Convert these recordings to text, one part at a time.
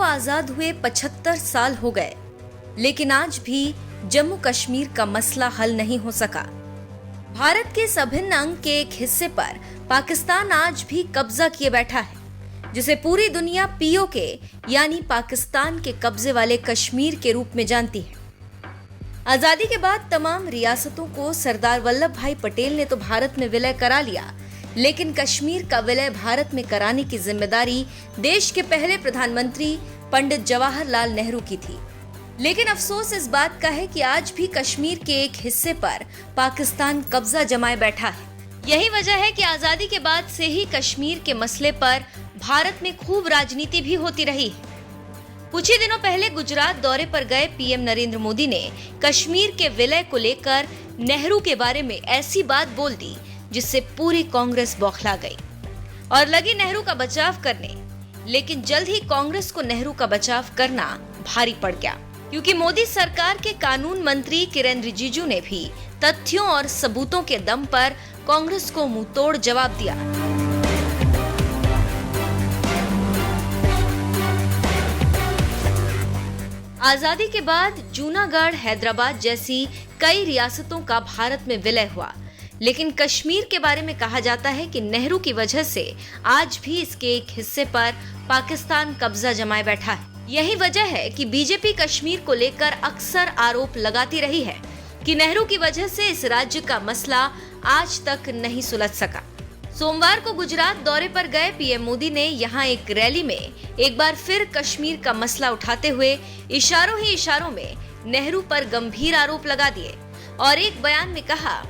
को आजाद हुए 75 साल हो गए, लेकिन आज भी जम्मू कश्मीर का मसला हल नहीं हो सका। भारत के इस अभिन्न अंग के एक हिस्से पर पाकिस्तान आज भी कब्जा किए बैठा है, जिसे पूरी दुनिया पीओके यानी पाकिस्तान के कब्जे वाले कश्मीर के रूप में जानती है। आजादी के बाद तमाम रियासतों को सरदार वल्लभ भाई पटेल ने तो भारत में विलय करा लिया, लेकिन कश्मीर का विलय भारत में कराने की जिम्मेदारी देश के पहले प्रधानमंत्री पंडित जवाहरलाल नेहरू की थी। लेकिन अफसोस इस बात का है कि आज भी कश्मीर के एक हिस्से पर पाकिस्तान कब्जा जमाए बैठा है। यही वजह है कि आजादी के बाद से ही कश्मीर के मसले पर भारत में खूब राजनीति भी होती रही है। कुछ ही दिनों पहले गुजरात दौरे पर गए पीएम नरेंद्र मोदी ने कश्मीर के विलय को लेकर नेहरू के बारे में ऐसी बात बोल दी जिससे पूरी कांग्रेस बौखला गई और लगी नेहरू का बचाव करने। लेकिन जल्द ही कांग्रेस को नेहरू का बचाव करना भारी पड़ गया, क्योंकि मोदी सरकार के कानून मंत्री किरेन रिजिजू ने भी तथ्यों और सबूतों के दम पर कांग्रेस को मुंहतोड़ जवाब दिया। आजादी के बाद जूनागढ़, हैदराबाद जैसी कई रियासतों का भारत में विलय हुआ, लेकिन कश्मीर के बारे में कहा जाता है कि नेहरू की वजह से आज भी इसके एक हिस्से पर पाकिस्तान कब्जा जमाए बैठा है। यही वजह है कि बीजेपी कश्मीर को लेकर अक्सर आरोप लगाती रही है कि नेहरू की वजह से इस राज्य का मसला आज तक नहीं सुलझ सका। सोमवार को गुजरात दौरे पर गए पीएम मोदी ने यहां एक रैली में एक बार फिर कश्मीर का मसला उठाते हुए इशारों ही इशारों में नेहरू पर गंभीर आरोप लगा दिए और एक बयान में कहा,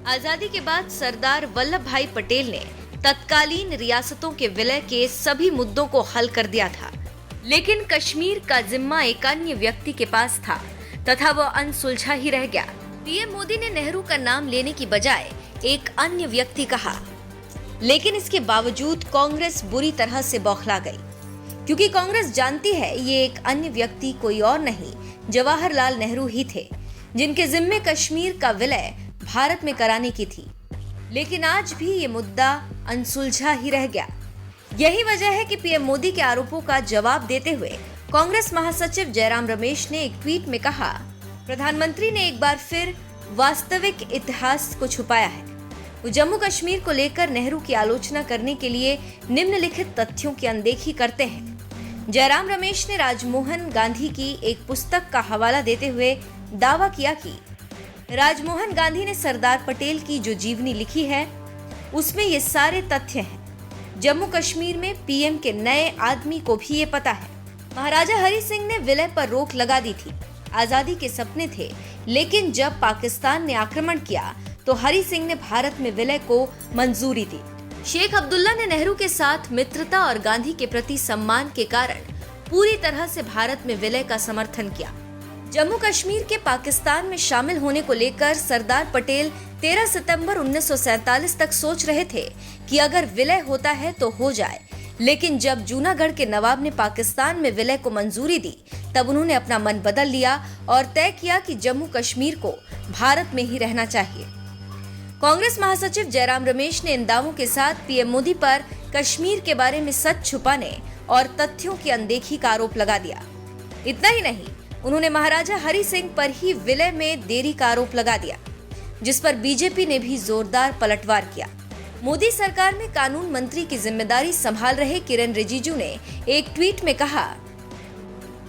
आजादी के बाद सरदार वल्लभ भाई पटेल ने तत्कालीन रियासतों के विलय के सभी मुद्दों को हल कर दिया था, लेकिन कश्मीर का जिम्मा एक अन्य व्यक्ति के पास था तथा वह अनसुलझा ही रह गया। पीएम मोदी ने नेहरू का नाम लेने की बजाय एक अन्य व्यक्ति कहा, लेकिन इसके बावजूद कांग्रेस बुरी तरह से बौखला गई, क्योंकि कांग्रेस जानती है ये एक अन्य व्यक्ति कोई और नहीं जवाहरलाल नेहरू ही थे, जिनके जिम्मे कश्मीर का विलय भारत में कराने की थी। लेकिन आज भी ये मुद्दा अनसुलझा ही रह गया। यही वजह है कि पीएम मोदी के आरोपों का जवाब देते हुए कांग्रेस महासचिव जयराम रमेश ने एक ट्वीट में कहा, प्रधानमंत्री ने एक बार फिर वास्तविक इतिहास को छुपाया है। वो जम्मू कश्मीर को लेकर नेहरू की आलोचना करने के लिए निम्नलिखित तथ्यों की अनदेखी करते हैं। जयराम रमेश ने राजमोहन गांधी की एक पुस्तक का हवाला देते हुए दावा किया कि राजमोहन गांधी ने सरदार पटेल की जो जीवनी लिखी है उसमें ये सारे तथ्य हैं। जम्मू कश्मीर में पीएम के नए आदमी को भी ये पता है। महाराजा हरि सिंह ने विलय पर रोक लगा दी थी। आजादी के सपने थे, लेकिन जब पाकिस्तान ने आक्रमण किया तो हरि सिंह ने भारत में विलय को मंजूरी दी। शेख अब्दुल्ला ने नेहरू के साथ मित्रता और गांधी के प्रति सम्मान के कारण पूरी तरह से भारत में विलय का समर्थन किया। जम्मू कश्मीर के पाकिस्तान में शामिल होने को लेकर सरदार पटेल 13 सितंबर 1947 तक सोच रहे थे कि अगर विलय होता है तो हो जाए, लेकिन जब जूनागढ़ के नवाब ने पाकिस्तान में विलय को मंजूरी दी तब उन्होंने अपना मन बदल लिया और तय किया कि जम्मू कश्मीर को भारत में ही रहना चाहिए। कांग्रेस महासचिव जयराम रमेश ने इन दावों के साथ पीएम मोदी पर कश्मीर के बारे में सच छुपाने और तथ्यों की अनदेखी का आरोप लगा दिया। इतना ही नहीं, उन्होंने महाराजा हरि सिंह पर ही विलय में देरी का आरोप लगा दिया, जिस पर बीजेपी ने भी जोरदार पलटवार किया। मोदी सरकार में कानून मंत्री की जिम्मेदारी संभाल रहे किरेन रिजिजू ने एक ट्वीट में कहा,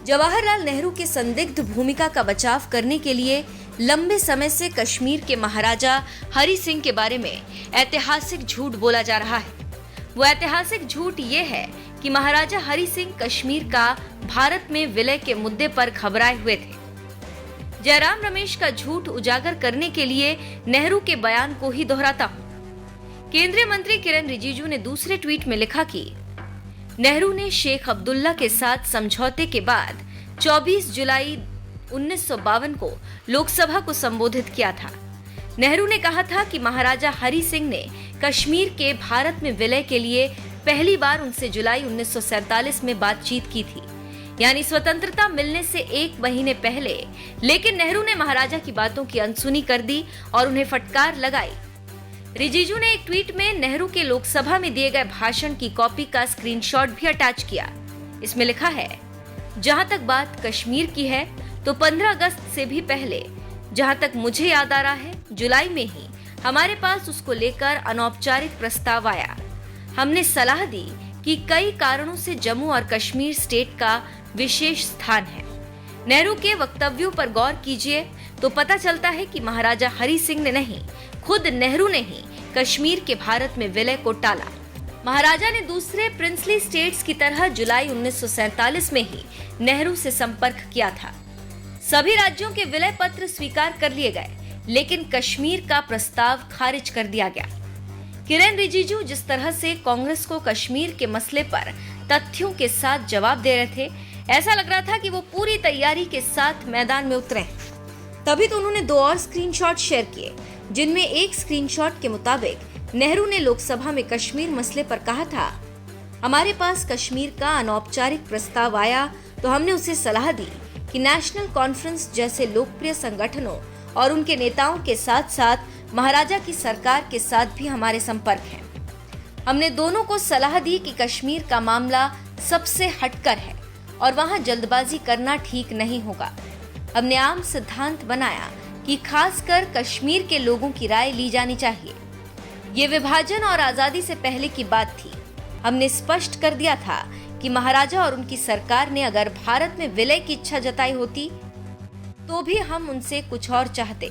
जवाहरलाल नेहरू के संदिग्ध भूमिका का बचाव करने के लिए लंबे समय से कश्मीर के महाराजा हरि सिंह के बारे में ऐतिहासिक झूठ बोला जा रहा है। वो ऐतिहासिक झूठ ये है कि महाराजा हरि सिंह कश्मीर का भारत में विलय के मुद्दे पर घबराए हुए थे। जयराम रमेश का झूठ उजागर करने के लिए नेहरू के बयान को ही दोहराता हूं। केंद्रीय मंत्री किरेन रिजिजू ने दूसरे ट्वीट में लिखा कि नेहरू ने शेख अब्दुल्ला के साथ समझौते के बाद 24 जुलाई 1952 को लोकसभा को संबोधित किया था। नेहरू ने कहा था कि महाराजा हरि सिंह ने कश्मीर के भारत में विलय के लिए पहली बार उनसे जुलाई 1947 में बातचीत की थी, यानी स्वतंत्रता मिलने से एक महीने पहले। लेकिन नेहरू ने महाराजा की बातों की अनसुनी कर दी और उन्हें फटकार लगाई। रिजिजू ने एक ट्वीट में नेहरू के लोकसभा में दिए गए भाषण की कॉपी का स्क्रीनशॉट भी अटैच किया। इसमें लिखा है, जहां तक बात कश्मीर की है तो 15 अगस्त से भी पहले, जहां तक मुझे याद आ रहा है, जुलाई में ही हमारे पास उसको लेकर अनौपचारिक प्रस्ताव आया। हमने सलाह दी कि कई कारणों से जम्मू और कश्मीर स्टेट का विशेष स्थान है। नेहरू के वक्तव्यों पर गौर कीजिए तो पता चलता है कि महाराजा हरि सिंह ने नहीं, खुद नेहरू ने ही कश्मीर के भारत में विलय को टाला। महाराजा ने दूसरे प्रिंसली स्टेट्स की तरह जुलाई 1947 में ही नेहरू से संपर्क किया था। सभी राज्यों के विलय पत्र स्वीकार कर लिए गए, लेकिन कश्मीर का प्रस्ताव खारिज कर दिया गया। किरेन रिजिजू जिस तरह से कांग्रेस को कश्मीर के मसले पर तथ्यों के साथ जवाब दे रहे थे, ऐसा लग रहा था कि वो पूरी तैयारी के साथ मैदान में उतरे। तभी तो उन्होंने 2 और स्क्रीनशॉट शेयर किए, जिनमें एक स्क्रीनशॉट के मुताबिक नेहरू ने लोकसभा में कश्मीर मसले पर कहा था, हमारे पास कश्मीर का अनौपचारिक प्रस्ताव आया तो हमने उसे सलाह दी कि नेशनल कॉन्फ्रेंस जैसे लोकप्रिय संगठनों और उनके नेताओं के साथ साथ महाराजा की सरकार के साथ भी हमारे संपर्क हैं। हमने दोनों को सलाह दी कि कश्मीर का मामला सबसे हटकर है और वहां जल्दबाजी करना ठीक नहीं होगा। हमने आम सिद्धांत बनाया कि खासकर कश्मीर के लोगों की राय ली जानी चाहिए। ये विभाजन और आजादी से पहले की बात थी। हमने स्पष्ट कर दिया था कि महाराजा और उनकी सरकार ने अगर भारत में विलय की इच्छा जताई होती तो भी हम उनसे कुछ और चाहते,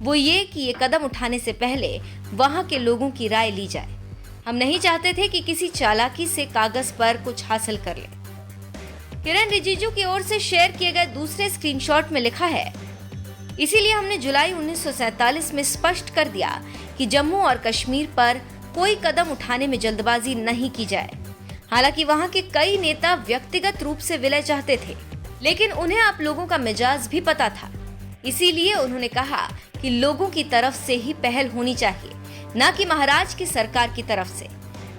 वो ये कि ये कदम उठाने से पहले वहां के लोगों की राय ली जाए। हम नहीं चाहते थे कि किसी चालाकी से कागज पर कुछ हासिल कर ले। किरेन रिजिजू की ओर से शेयर किए गए दूसरे स्क्रीनशॉट में लिखा है, इसीलिए हमने जुलाई 1947 में स्पष्ट कर दिया कि जम्मू और कश्मीर पर कोई कदम उठाने में जल्दबाजी नहीं की जाए। हालांकि वहां के कई नेता व्यक्तिगत रूप से विलय चाहते थे, लेकिन उन्हें आप लोगों का मिजाज भी पता था। इसीलिए उन्होंने कहा कि लोगों की तरफ से ही पहल होनी चाहिए, न कि महाराज की सरकार की तरफ से,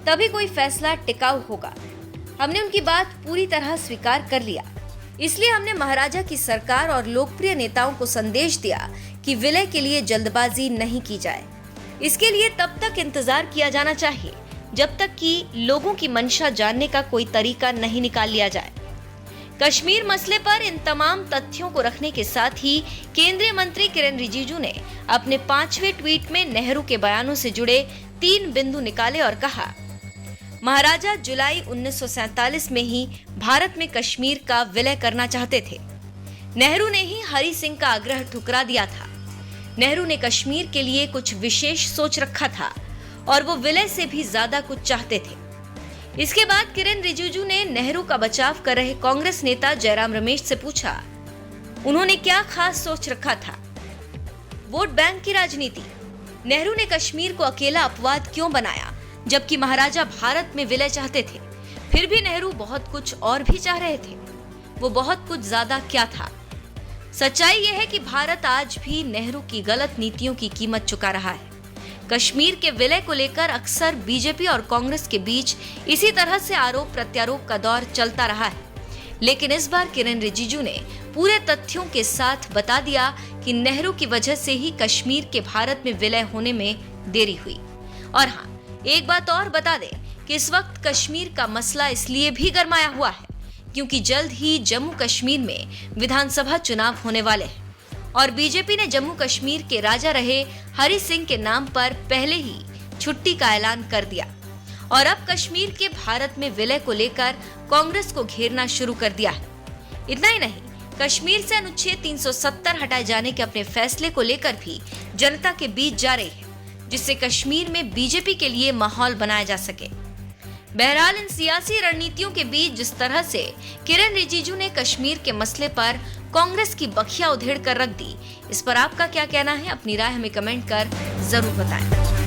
तभी कोई फैसला टिकाऊ होगा। हमने उनकी बात पूरी तरह स्वीकार कर लिया। इसलिए हमने महाराजा की सरकार और लोकप्रिय नेताओं को संदेश दिया कि विलय के लिए जल्दबाजी नहीं की जाए। इसके लिए तब तक इंतजार किया जाना चाहिए जब तक कि लोगों की मंशा जानने का कोई तरीका नहीं निकाल लिया जाए। कश्मीर मसले पर इन तमाम तथ्यों को रखने के साथ ही केंद्रीय मंत्री किरेन रिजिजू ने अपने 5वें ट्वीट में नेहरू के बयानों से जुड़े 3 बिंदु निकाले और कहा, महाराजा जुलाई 1947 में ही भारत में कश्मीर का विलय करना चाहते थे। नेहरू ने ही हरि सिंह का आग्रह ठुकरा दिया था। नेहरू ने कश्मीर के लिए कुछ विशेष सोच रखा था और वो विलय से भी ज्यादा कुछ चाहते थे। इसके बाद किरेन रिजिजू ने नेहरू का बचाव कर रहे कांग्रेस नेता जयराम रमेश से पूछा, उन्होंने क्या खास सोच रखा था? वोट बैंक की राजनीति। नेहरू ने कश्मीर को अकेला अपवाद क्यों बनाया, जबकि महाराजा भारत में विलय चाहते थे? फिर भी नेहरू बहुत कुछ और भी चाह रहे थे। वो बहुत कुछ ज्यादा क्या था? सच्चाई यह है कि भारत आज भी नेहरू की गलत नीतियों की कीमत चुका रहा है। कश्मीर के विलय को लेकर अक्सर बीजेपी और कांग्रेस के बीच इसी तरह से आरोप प्रत्यारोप का दौर चलता रहा है, लेकिन इस बार किरेन रिजिजू ने पूरे तथ्यों के साथ बता दिया कि नेहरू की वजह से ही कश्मीर के भारत में विलय होने में देरी हुई। और हाँ, एक बात और बता दें कि इस वक्त कश्मीर का मसला इसलिए भी गरमाया हुआ है क्योंकि जल्द ही जम्मू कश्मीर में विधानसभा चुनाव होने वाले हैं और बीजेपी ने जम्मू कश्मीर के राजा रहे हरि सिंह के नाम पर पहले ही छुट्टी का ऐलान कर दिया और अब कश्मीर के भारत में विलय को लेकर कांग्रेस को घेरना शुरू कर दिया है। इतना ही नहीं, कश्मीर से अनुच्छेद 370 हटाए जाने के अपने फैसले को लेकर भी जनता के बीच जा रही है, जिससे कश्मीर में बीजेपी के लिए माहौल बनाया जा सके। बहरहाल इन सियासी रणनीतियों के बीच जिस तरह से किरेन रिजिजू ने कश्मीर के मसले पर कांग्रेस की बखिया उधेड़ कर रख दी, इस पर आपका क्या कहना है? अपनी राय हमें कमेंट कर जरूर बताएं।